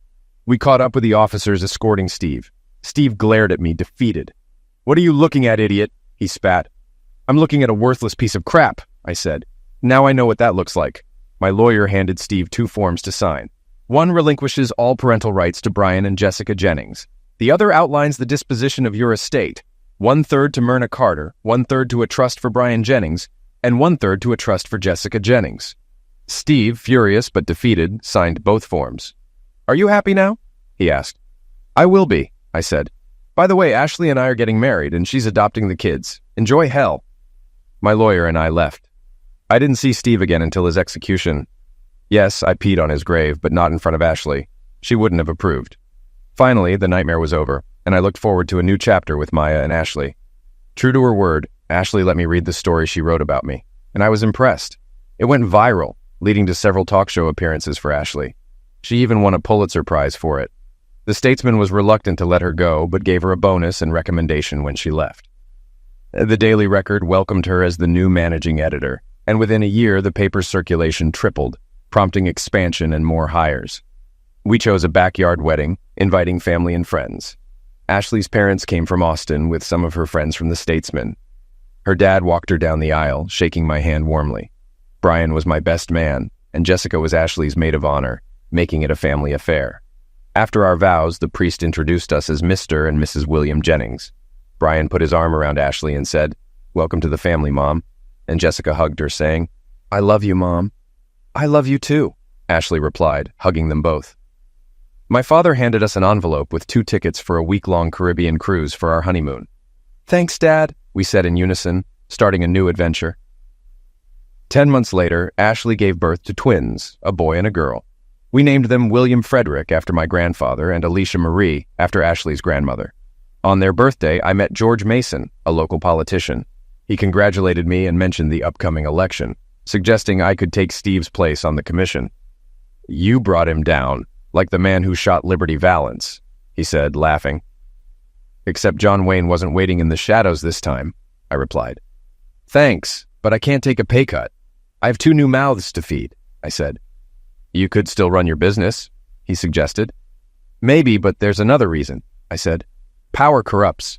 We caught up with the officers escorting Steve. Steve glared at me, defeated. "What are you looking at, idiot?" he spat. "I'm looking at a worthless piece of crap," I said. "Now I know what that looks like." My lawyer handed Steve 2 forms to sign. One relinquishes all parental rights to Brian and Jessica Jennings. The other outlines the disposition of your estate. 1/3 to Myrna Carter, 1/3 to a trust for Brian Jennings, and 1/3 to a trust for Jessica Jennings. Steve, furious but defeated, signed both forms. "Are you happy now?" he asked. "I will be," I said. "By the way, Ashley and I are getting married, and she's adopting the kids. Enjoy hell." My lawyer and I left. I didn't see Steve again until his execution. Yes, I peed on his grave, but not in front of Ashley. She wouldn't have approved. Finally, the nightmare was over, and I looked forward to a new chapter with Maya and Ashley. True to her word, Ashley let me read the story she wrote about me, and I was impressed. It went viral, leading to several talk show appearances for Ashley. She even won a Pulitzer Prize for it. The Statesman was reluctant to let her go, but gave her a bonus and recommendation when she left. The Daily Record welcomed her as the new managing editor, and within a year the paper's circulation tripled, prompting expansion and more hires. We chose a backyard wedding, inviting family and friends. Ashley's parents came from Austin with some of her friends from the Statesman. Her dad walked her down the aisle, shaking my hand warmly. Brian was my best man, and Jessica was Ashley's maid of honor, making it a family affair. After our vows, the priest introduced us as Mr. and Mrs. William Jennings. Brian put his arm around Ashley and said, "Welcome to the family, Mom." And Jessica hugged her, saying, "I love you, Mom." "I love you too," Ashley replied, hugging them both. My father handed us an envelope with 2 tickets for a week-long Caribbean cruise for our honeymoon. "Thanks, Dad," we said in unison, starting a new adventure. 10 months later, Ashley gave birth to twins, a boy and a girl. We named them William Frederick after my grandfather and Alicia Marie after Ashley's grandmother. On their birthday, I met George Mason, a local politician. He congratulated me and mentioned the upcoming election, suggesting I could take Steve's place on the commission. "You brought him down, like the man who shot Liberty Valance," he said, laughing. "Except John Wayne wasn't waiting in the shadows this time," I replied. "Thanks, but I can't take a pay cut. I have 2 new mouths to feed," I said. "You could still run your business," he suggested. "Maybe, but there's another reason," I said. "Power corrupts.